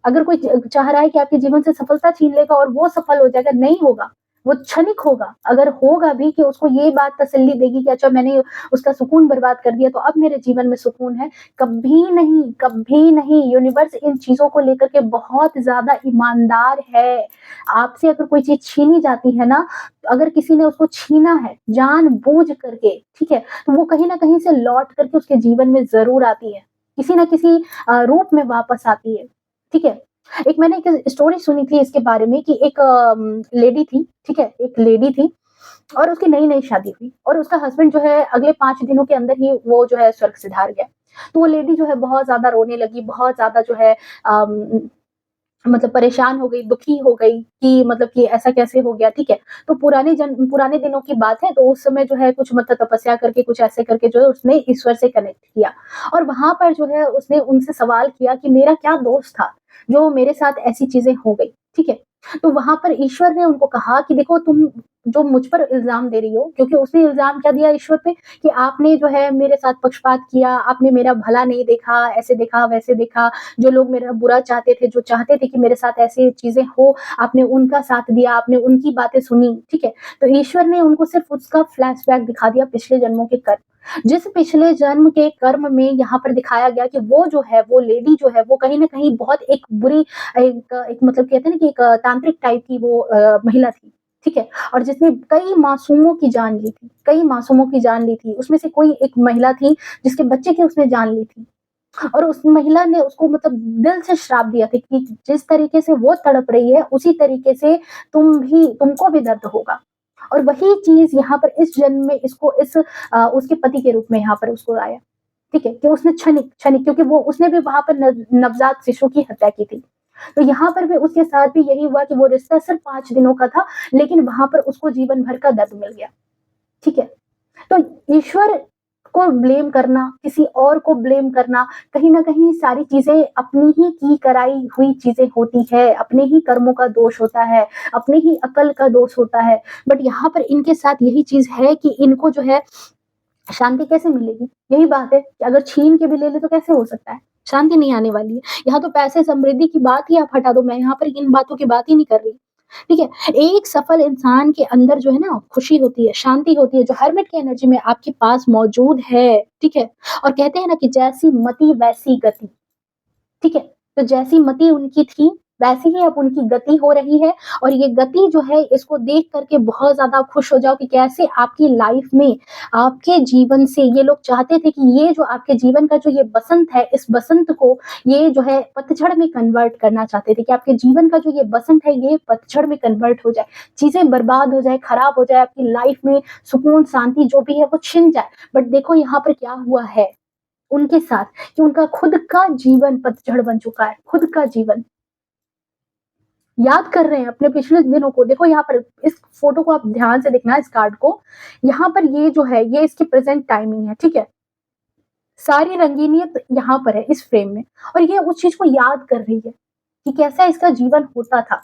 अगर कोई चाह रहा है कि आपके जीवन से सफलता छीन लेगा और वो सफल हो जाएगा, नहीं होगा। वो क्षणिक होगा। अगर होगा भी कि उसको ये बात तसल्ली देगी कि अच्छा मैंने उसका सुकून बर्बाद कर दिया, तो अब मेरे जीवन में सुकून है। कभी नहीं, कभी नहीं। यूनिवर्स इन चीज़ों को लेकर के बहुत ज़्यादा ईमानदार है। आपसे अगर कोई चीज़ छीनी जाती है ना, अगर किसी ने उसको छीना है जानबूझ करके, ठीक है? तो वो कहीं न कहीं से लौट करके उसके जीवन में ज़रूर आती है। किसी न किसी रूप में वापस आती है। ठीक है? एक मैंने एक स्टोरी सुनी थी इसके बारे में कि एक लेडी थी, ठीक है? एक लेडी थी और उसकी नई-नई शादी हुई और उसका हस्बैंड जो है अगले 5 दिनों के अंदर ही वो जो है स्वर्ग सिधार गया। तो वो लेडी जो है बहुत ज़्यादा रोने लगी, बहुत ज़्यादा जो है अम मतलब परेशान हो गई, दुखी हो गई कि मतलब कि ऐसा कैसे हो गया, ठीक है? तो पुराने दिनों की बात है, तो उस समय जो है कुछ मतलब तपस्या करके, कुछ ऐसे करके जो है उसने ईश्वर से कनेक्ट किया और वहाँ पर जो है उसने उनसे सवाल किया कि मेरा क्या दोष था, जो मेरे साथ ऐसी चीज़ें हो गई, ठीक है? तो वहाँ पर ईश्वर ने उनको कहा कि देखो तुम जो मुझ पर इल्ज़ाम दे रही हो, क्योंकि उसने इल्ज़ाम क्या दिया ईश्वर पे कि आपने जो है मेरे साथ पक्षपात किया, आपने मेरा भला नहीं देखा, ऐसे देखा, वैसे देखा, जो लोग मेरा बुरा चाहते थे, जो चाहते थे कि मेरे साथ ऐसी चीज़ें हो, आपने उनका साथ दिया, आपने उनकी बातें सुनी, ठीक है? तो ईश्वर ने उनको सिर्फ़ उसका फ्लैशबैक दिखा दिया पिछले जन्मों के कर्म। जिस पिछले जन्म के कर्म में यहाँ पर दिखाया गया कि वो जो है, वो लेडी जो है, वो कहीं न कहीं बहुत एक बुरी एक मतलब कहते हैं ना कि एक तांत्रिक टाइप की वो महिला थी, ठीक है? और जिसने कई मासूमों की जान ली थी, कई मासूमों की जान ली थी। उसमें से कोई एक महिला थी, जिसके बच्चे की उसने जान ली थी। और उस महिला ने उसको मतलब दिल से श्राप दिया था कि जिस तरीके से वो तड़प रही है, उसी तरीके से तुमको भी दर्द होगा। और वही चीज़ यहाँ पर इस जन्म में इसको उसके पति के रूप में यहाँ पर उसको आया, ठीक है? कि उसने क्षणिक क्षणिक क्योंकि वो उसने भी वहाँ पर नवजात शिशु की हत्या की थी। तो यहाँ पर भी उसके साथ भी यही हुआ कि वो रिश्ता सिर्फ़ 5 दिनों का था, लेकिन वहाँ पर उसको जीवन भर का दर्द मिल गया, ठीक है? तो ईश्वर को ब्लेम करना, किसी और को ब्लेम करना, कहीं न कहीं सारी चीज़ें अपनी ही की कराई हुई चीज़ें होती है, अपने ही कर्मों का दोष होता है, अपने ही अकल का दोष होता है। बट यहाँ पर इनके साथ यही चीज़ है कि इनको जो है शांति कैसे मिलेगी? यही बात है कि अगर छीन के भी ले ले तो कैसे हो सकता है? शांति नहीं आने वाली है। यहाँ तो पैसे समृद्धि की बात ही आप हटा दो, मैं यहाँ पर इन बातों की बात ही नहीं कर रही। ठीक है? एक सफल इंसान के अंदर जो है ना खुशी होती है, शांति होती है, जो हर्मिट की एनर्जी में आपके पास मौजूद है, ठीक है? और कहते हैं ना कि जैसी मति वैसी गति। ठीक है? तो जैसी मति उनकी थी, वैसी ही अब उनकी गति हो रही है और ये गति जो है इसको देख कर के बहुत ज़्यादा खुश हो जाओ कि कैसे आपकी लाइफ़ में, आपके जीवन से ये लोग चाहते थे कि ये जो आपके जीवन का जो ये बसंत है, इस बसंत को ये जो है पतझड़ में कन्वर्ट करना चाहते थे कि आपके जीवन का जो ये बसंत है, ये पतझड़ में कन्वर्ट हो जाए। चीज़ें बर्बाद हो जाए, खराब हो जाए, आपकी लाइफ़ में सुकून, शांति जो भी है वो छिन जाए। बट देखो यहाँ पर क्या हुआ है उनके साथ कि उनका खुद का जीवन पतझड़ बन चुका है, खुद का जीवन। याद कर रहे हैं अपने पिछले दिनों को, देखो यहाँ पर इस फ़ोटो को आप ध्यान से देखना इस कार्ड को, यहाँ पर ये जो है ये इसकी प्रेज़ेंट टाइमिंग है, ठीक है? सारी रंगीनियत यहाँ पर है इस फ्रेम में और ये उस चीज़ को याद कर रही है, कि कैसा इसका जीवन होता था।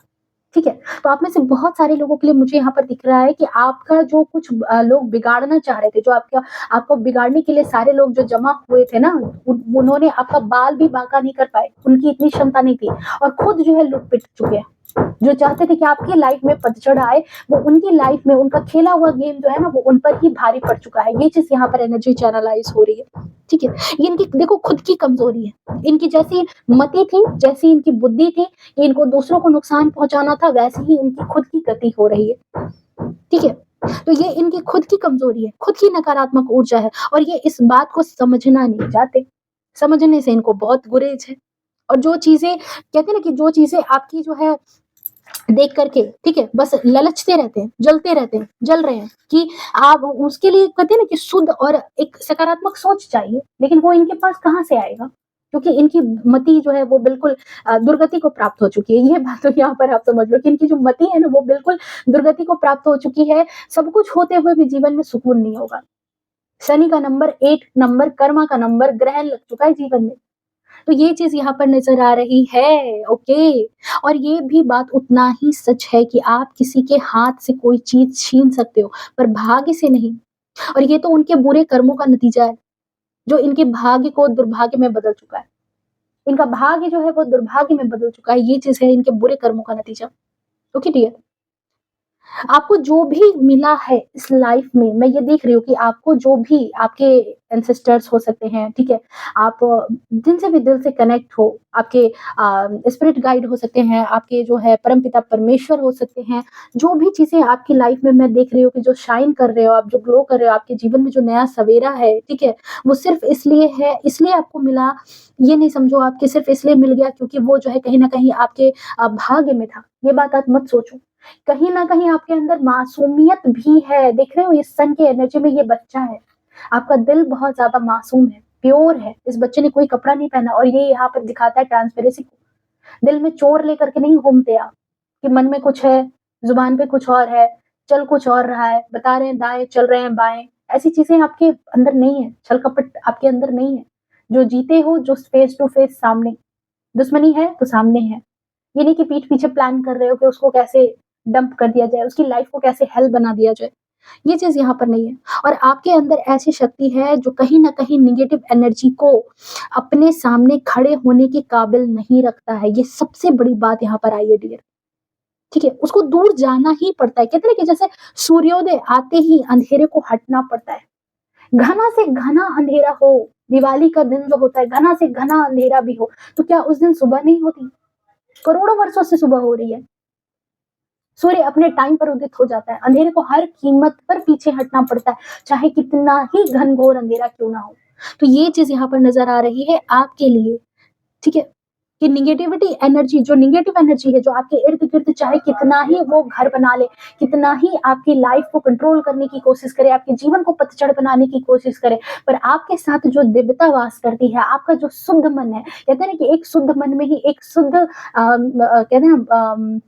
ठीक है? तो आप में से बहुत सारे लोगों के लिए मुझे यहाँ पर दिख रहा है कि आपका जो कुछ लोग बिगाड़ना चाह रहे थे, जो आपको बिगाड़ने के लिए सारे लोग जो जमा हुए थे ना, उन्होंने आपका बाल भी बांका नहीं कर पाए, उनकी इतनी क्षमता नहीं थी और खुद जो है लुट-पिट चुके हैं। जो चाहते थे कि आपकी लाइफ में पतझड़ आए, वो उनकी लाइफ में उनका खेला हुआ गेम जो है ना, वो उन पर ही भारी पड़ चुका है। ये चीज़ यहाँ पर एनर्जी चैनलाइज़ हो रही है, ठीक है? ये इनकी देखो खुद की कमज़ोरी है। इनकी जैसी मति थी, जैसी इनकी बुद्धि थी, कि इनको दूसरों को नुकसान पहुँचाना था, वैसे ही इनकी खुद की गति हो रही है, ठीक है? तो ये इनकी खुद की कमज़ोरी है, खुद की नकारात्मक ऊर्जा है और ये इस बात को समझना नहीं चाहते। समझने से इनको बहुत गुरेज़ है और जो चीज़ें कहते हैं ना कि जो चीज़ें आपकी जो है देख करके, ठीक है? बस ललचते रहते हैं, जलते रहते हैं, जल रहे हैं कि आप उसके लिए कहते हैं ना कि शुद्ध और एक सकारात्मक सोच चाहिए, लेकिन वो इनके पास कहाँ से आएगा? क्योंकि इनकी मति जो है वो बिल्कुल दुर्गति को प्राप्त हो चुकी है। ये बात तो यहाँ पर आप समझ लो कि इनकी जो मति है ना वो बिल्कुल दुर्गति को प्राप्त हो चुकी है। सब कुछ होते हुए भी जीवन में सुकून नहीं होगा। शनि का नंबर 8 नंबर, कर्मा का नंबर, ग्रहण लग चुका है जीवन में। तो ये चीज़ यहाँ पर नज़र आ रही है, ओके। और ये भी बात उतना ही सच है कि आप किसी के हाथ से कोई चीज़ छीन सकते हो, पर भाग्य से नहीं। और ये तो उनके बुरे कर्मों का नतीजा है, जो इनके भाग्य को दुर्भाग्य में बदल चुका है। इनका भाग्य जो है वो दुर्भाग्य में बदल चुका है, ये चीज़ है इनके बुरे कर्मों का नतीजा। Okay dear? आपको जो भी मिला है इस लाइफ में, मैं ये देख रही हूँ कि आपको जो भी आपके एंसेस्टर्स हो सकते हैं, ठीक है? आप जिनसे भी दिल से कनेक्ट हो, आपके स्पिरिट गाइड हो सकते हैं, आपके जो है परमपिता परमेश्वर हो सकते हैं, जो भी चीज़ें आपकी लाइफ में मैं देख रही हूँ कि जो शाइन कर रहे हो आप, जो ग्लो कर रहे हो, आपके जीवन में जो नया सवेरा है, ठीक है? वो सिर्फ़ इसलिए है, इसलिए आपको मिला, ये नहीं समझो आप कि सिर्फ़ इसलिए मिल गया क्योंकि वो जो है कहीं न कहीं आपके भाग्य में था। ये बात आप मत सोचो। कहीं न कहीं आपके अंदर मासूमियत भी है, देख रहे हो इस सन की एनर्जी में ये बच्चा है, आपका दिल बहुत ज़्यादा मासूम है, प्योर है, इस बच्चे ने कोई कपड़ा नहीं पहना और ये यहाँ पर दिखाता है ट्रांसपेरेंसी को। दिल में चोर लेकर के नहीं घूमते आप, कि मन में कुछ है, ज़ुबान पे कुछ और है, चल कुछ और रहा है, बता रहे हैं दाएँ, चल रहे हैं बाएँ। ऐसी चीज़ें आपके अंदर नहीं है, छल-कपट आपके अंदर नहीं है। जो जीते हो, जो फेस टू फेस सामने, दुश्मनी है तो सामने है। ये नहीं कि पीठ पीछे प्लान कर रहे हो कि उसको कैसे डंप कर दिया जाए, उसकी लाइफ़ को कैसे हेल बना दिया जाए। ये चीज़ यहाँ पर नहीं है और आपके अंदर ऐसी शक्ति है जो कहीं न कहीं नेगेटिव एनर्जी को अपने सामने खड़े होने के काबिल नहीं रखता है। ये सबसे बड़ी बात यहाँ पर आई है डियर, ठीक है? उसको दूर जाना ही पड़ता है। कहते हैं ना कि जैसे सूर्योदय आते ही अंधेरे को हटना पड़ता है। घना से घना अंधेरा हो, दिवाली का दिन जो होता है, घना से घना अंधेरा भी हो, तो क्या उस दिन सुबह नहीं होती? करोड़ों वर्षों से सुबह हो रही है। सूर्य अपने टाइम पर उदित हो जाता है। अंधेरे को हर कीमत पर पीछे हटना पड़ता है, चाहे कितना ही घनघोर अंधेरा क्यों ना हो। तो ये चीज़ यहाँ पर नज़र आ रही है आपके लिए, ठीक है? कि नेगेटिविटी एनर्जी जो नेगेटिव एनर्जी है, जो आपके इर्द-गिर्द चाहे कितना ही वो घर बना ले, कितना ही आपकी लाइफ़ को कंट्रोल करने की कोशिश करे, आपके जीवन को पतझड़ बनाने की कोशिश करे, पर आपके साथ जो दिव्यता वास करती है, आपका जो शुद्ध मन है, कहते हैं ना कि एक शुद्ध मन में ही एक शुद्ध कहते हैं ना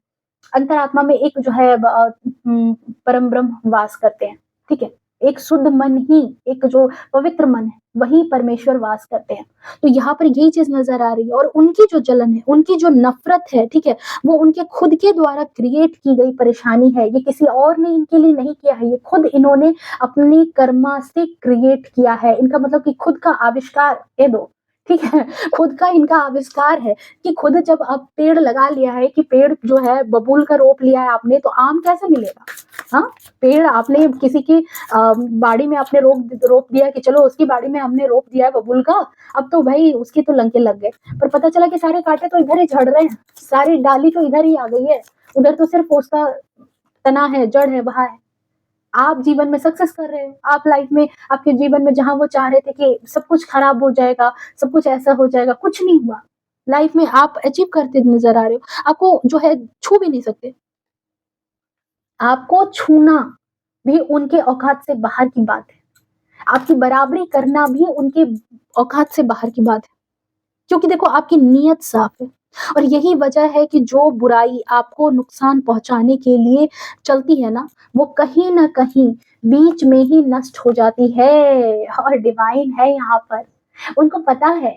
अंतरात्मा में एक जो है परम ब्रह्म वास करते हैं, ठीक है? एक शुद्ध मन ही, एक जो पवित्र मन है, वही परमेश्वर वास करते हैं। तो यहाँ पर यही चीज़ नज़र आ रही है और उनकी जो जलन है, उनकी जो नफ़रत है, ठीक है? वो उनके खुद के द्वारा क्रिएट की गई परेशानी है, ये किसी और ने इनके लिए नहीं किया है, ये खुद इन्होंने अपने कर्मा से क्रिएट किया है। इनका मतलब कि खुद का आविष्कार कह दो, ठीक है? खुद का इनका आविष्कार है कि खुद जब आप पेड़ लगा लिया है कि पेड़ जो है बबूल का रोप लिया है आपने, तो आम कैसे मिलेगा? हाँ? पेड़ आपने किसी की बाड़ी में आपने रोप दिया कि चलो उसकी बाड़ी में हमने रोप दिया है बबूल का, अब तो भाई उसके तो लंके लग गए। पर पता चला कि सारे कांटे तो इधर ही झड़ रहे हैं, सारी डाली तो इधर ही आ गई है, उधर तो सिर्फ उसका तना है, जड़ है, वहाँ है। आप जीवन में सक्सेस कर रहे हो, आप लाइफ में आपके जीवन में जहाँ वो चाह रहे थे कि सब कुछ खराब हो जाएगा, सब कुछ ऐसा हो जाएगा, कुछ नहीं हुआ। लाइफ में आप अचीव करते नज़र आ रहे हो, आपको जो है छू भी नहीं सकते। आपको छूना भी उनके औकात से बाहर की बात है। आपकी बराबरी करना भी उनके औकात से बाहर की बात है। क्योंकि देखो आपकी नीयत साफ है और यही वजह है कि जो बुराई आपको नुकसान पहुंचाने के लिए चलती है ना, वो कहीं ना कहीं बीच में ही नष्ट हो जाती है और डिवाइन है यहाँ पर। उनको पता है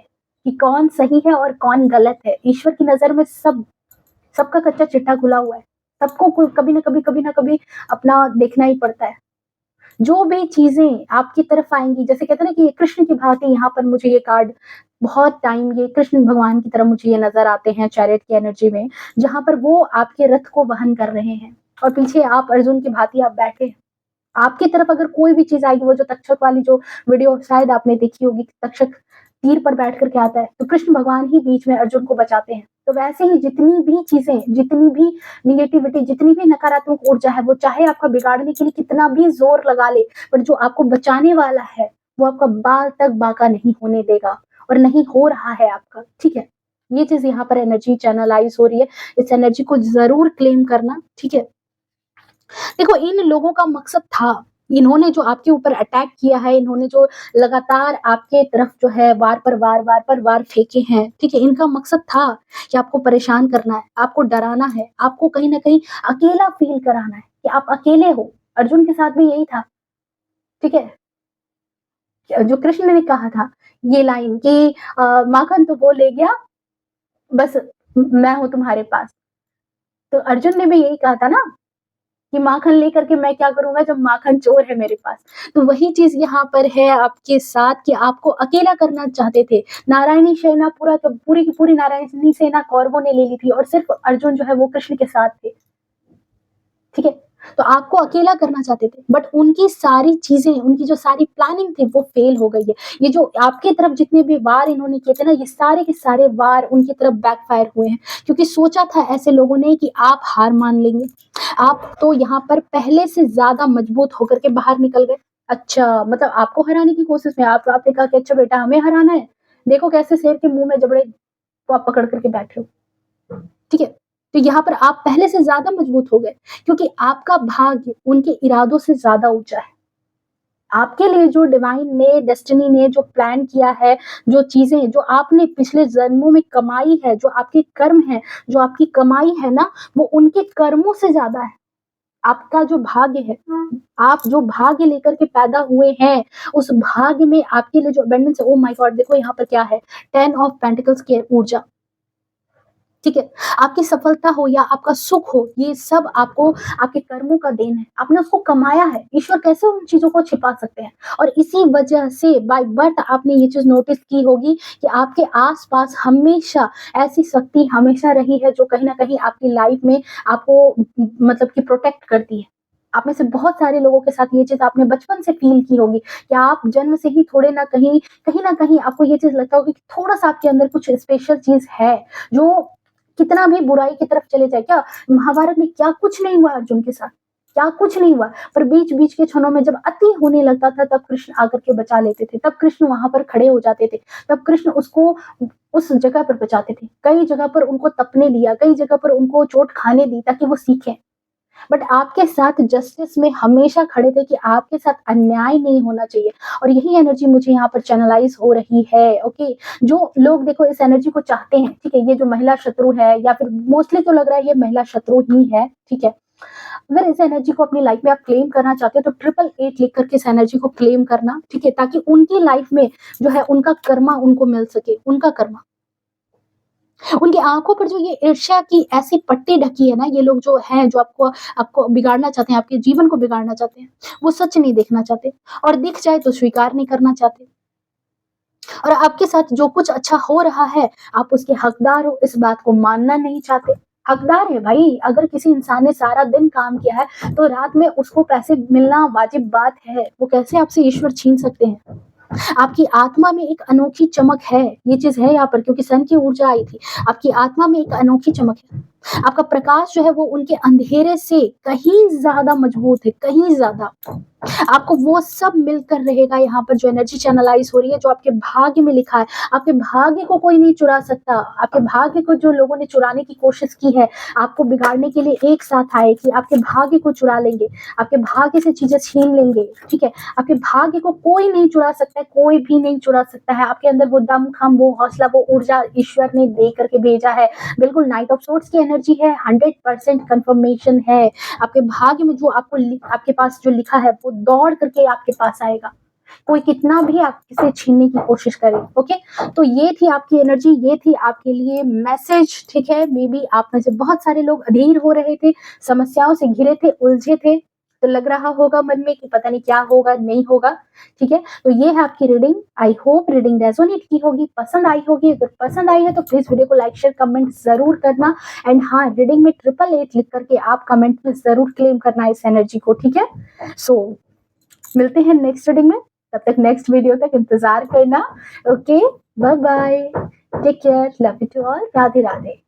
कि कौन सही है और कौन गलत है। ईश्वर की नजर में सबका कच्चा चिट्ठा खुला हुआ है। सबको कभी ना कभी अपना देखना ही पड़ता है। जो भी चीज़ें आपकी तरफ आएँगी, जैसे कहते हैं ना कि ये कृष्ण की भाँति यहाँ पर मुझे ये कार्ड बहुत टाइम ये कृष्ण भगवान की तरह मुझे ये नज़र आते हैं चैरियट की एनर्जी में, जहाँ पर वो आपके रथ को वहन कर रहे हैं और पीछे आप अर्जुन की भाँति आप बैठे हैं। आपकी तरफ अगर कोई भी चीज़ आएगी, वो जो तक्षक वाली जो वीडियो शायद आपने देखी होगी, तक्षक तीर पर बैठ कर के आता है, तो कृष्ण भगवान ही बीच में अर्जुन को बचाते हैं। तो वैसे ही जितनी भी चीज़ें, जितनी भी नेगेटिविटी, जितनी भी नकारात्मक ऊर्जा है, वो चाहे आपका बिगाड़ने के लिए कितना भी ज़ोर लगा ले, पर जो आपको बचाने वाला है, वो आपका बाल तक बांका नहीं होने देगा और नहीं हो रहा है आपका, ठीक है? ये चीज़ यहाँ पर एनर्जी चैनलाइज़ हो रही है, इस एनर्जी को ज़रूर क्लेम करना, ठीक है? देखो इन लोगों का मकसद था, इन्होंने जो आपके ऊपर अटैक किया है, इन्होंने जो लगातार आपके तरफ जो है वार पर वार फेंके हैं, ठीक है? इनका मकसद था कि आपको परेशान करना है, आपको डराना है, आपको कहीं न कहीं अकेला फ़ील कराना है कि आप अकेले हो। अर्जुन के साथ भी यही था, ठीक है? जो कृष्ण ने कहा था ये लाइन कि माखन तो वो ले गया, बस मैं हूँ तुम्हारे पास। तो अर्जुन ने भी यही कहा था ना कि माखन लेकर के मैं क्या करूँगा जब माखन चोर है मेरे पास। तो वही चीज़ यहाँ पर है आपके साथ कि आपको अकेला करना चाहते थे। नारायणी सेना पूरी की पूरी नारायणी सेना कौरवों ने ले ली थी और सिर्फ़ अर्जुन जो है वो कृष्ण के साथ थे। ठीक है? तो आपको अकेला करना चाहते थे, बट उनकी सारी चीज़ें, उनकी जो सारी प्लानिंग थी वो फेल हो गई है। ये जो आपकी तरफ जितने भी वार इन्होंने किए थे ना, ये सारे के सारे वार उनकी तरफ बैकफ़ायर हुए हैं, क्योंकि सोचा था ऐसे लोगों ने कि आप हार मान लेंगे। आप तो यहाँ पर पहले से ज़्यादा मजबूत होकर के बाहर निकल गए। अच्छा, मतलब आपको हराने की कोशिश में आपने कहा कि अच्छा बेटा हमें हराना है, देखो कैसे शेर के मुँह में जबड़े को आप पकड़ कर के बैठे हो। ठीक है? तो यहाँ पर आप पहले से ज़्यादा मजबूत हो गए, क्योंकि आपका भाग्य उनके इरादों से ज़्यादा ऊँचा है। आपके लिए जो डिवाइन ने, डेस्टिनी ने जो प्लान किया है, जो चीज़ें जो आपने पिछले जन्मों में कमाई है, जो आपके कर्म हैं, जो आपकी कमाई है ना, वो उनके कर्मों से ज़्यादा है। आपका जो भाग्य है, आप जो भाग्य लेकर के पैदा हुए हैं, उस भाग्य में आपके लिए जो अबंडेंस है, ओह माय गॉड! देखो यहाँ पर क्या है, 10 ऑफ पेंटिकल्स की ऊर्जा, ठीक है? आपकी सफलता हो या आपका सुख हो, ये सब आपको आपके कर्मों का देन है। आपने उसको कमाया है। ईश्वर कैसे उन चीज़ों को छिपा सकते हैं? और इसी वजह से बाय बर्थ आपने ये चीज़ नोटिस की होगी कि आपके आस-पास हमेशा ऐसी शक्ति हमेशा रही है जो कहीं न कहीं आपकी लाइफ में आपको मतलब कि प्रोटेक्ट करती है। आप में से बहुत सारे लोगों के साथ ये चीज़ आपने बचपन से फ़ील की होगी कि आप जन्म से ही थोड़े ना कहीं, कहीं न कहीं आपको ये चीज़ लगता होगा कि थोड़ा-सा आपके अंदर कुछ स्पेशल चीज़ है, जो कितना भी बुराई की तरफ चले जाए, क्या महाभारत में क्या कुछ नहीं हुआ अर्जुन के साथ, क्या कुछ नहीं हुआ, पर बीच-बीच के क्षणों में जब अति होने लगता था तब कृष्ण आकर के बचा लेते थे, तब कृष्ण वहाँ पर खड़े हो जाते थे, तब कृष्ण उसको उस जगह पर बचाते थे। कई जगह पर उनको तपने दिया, कई जगह पर उनको चोट खाने दी ताकि वो सीखें। बट आपके साथ जस्टिस में हमेशा खड़े थे कि आपके साथ अन्याय नहीं होना चाहिए और यही एनर्जी मुझे यहाँ पर चैनलाइज हो रही है। ओके, जो लोग देखो इस एनर्जी को चाहते हैं, ठीक है, ये जो महिला शत्रु है या फिर मोस्टली तो लग रहा है ये महिला शत्रु ही है, ठीक है। अगर इस एनर्जी को अपनी लाइफ में आप क्लेम करना चाहते हो तो 888 लिख करके इस एनर्जी को क्लेम करना, ठीक है, ताकि उनकी लाइफ में जो है उनका कर्मा उनको मिल सके, उनका कर्मा। उनकी आँखों पर जो ये ईर्ष्या की ऐसी पट्टी ढकी है ना, ये लोग जो हैं, जो आपको आपको बिगाड़ना चाहते हैं, आपके जीवन को बिगाड़ना चाहते हैं, वो सच नहीं देखना चाहते और दिख जाए तो स्वीकार नहीं करना चाहते। और आपके साथ जो कुछ अच्छा हो रहा है, आप उसके हकदार हो, इस बात को मानना नहीं चाहते। हकदार है भाई, अगर किसी इंसान ने सारा दिन काम किया है, तो रात में उसको पैसे मिलना वाजिब बात है। वो कैसे आपसे ईश्वर छीन सकते हैं? आपकी आत्मा में एक अनोखी चमक है, ये चीज़ है यहाँ पर क्योंकि सन की ऊर्जा आई थी। आपकी आत्मा में एक अनोखी चमक है। आपका प्रकाश जो है वो उनके अंधेरे से कहीं ज़्यादा मजबूत है, कहीं ज़्यादा। आपको वो सब मिलकर रहेगा यहाँ पर जो एनर्जी चैनलाइज़ हो रही है, जो आपके भाग्य में लिखा है। आपके भाग्य को कोई नहीं चुरा सकता। आपके भाग्य को जो लोगों ने चुराने की कोशिश की है, आपको बिगाड़ने के लिए एक साथ आए कि आपके भाग्य को चुरा लेंगे, आपके भाग्य से चीज़ें छीन लेंगे, ठीक है? आपके भाग्य को कोई नहीं चुरा सकता है, कोई भी नहीं चुरा सकता है। आपके अंदर वो दम-खम, वो हौसला, वो ऊर्जा ईश्वर ने दे करके भेजा है। बिल्कुल नाइट ऑफ सोर्ड्स की एनर्जी है, 100% कन्फर्मेशन है। आपके भाग्य में जो आपके पास जो लिखा है वो दौड़ करके आपके पास आएगा। कोई कितना भी आपसे छीनने की कोशिश करे, ओके। तो ये थी आपकी एनर्जी, ये थी आपके लिए मैसेज, ठीक है। मे बी आप में से बहुत सारे लोग अधीर हो रहे थे, समस्याओं से घिरे थे, उलझे थे, तो लग रहा होगा मन में कि पता नहीं क्या होगा, नहीं होगा, ठीक है। तो ये है आपकी reading. I hope reading resonate की होगी, पसंद आई होगी। अगर पसंद आई है तो प्लीज वीडियो को लाइक शेयर कमेंट जरूर करना। एंड हाँ, रीडिंग में 888 लिख करके आप कमेंट में जरूर क्लेम करना इस एनर्जी को, ठीक है। सो मिलते हैं नेक्स्ट रीडिंग में, तब तक नेक्स्ट वीडियो तक इंतजार करना। Okay, bye bye, take care, love you to all, Radhe Radhe.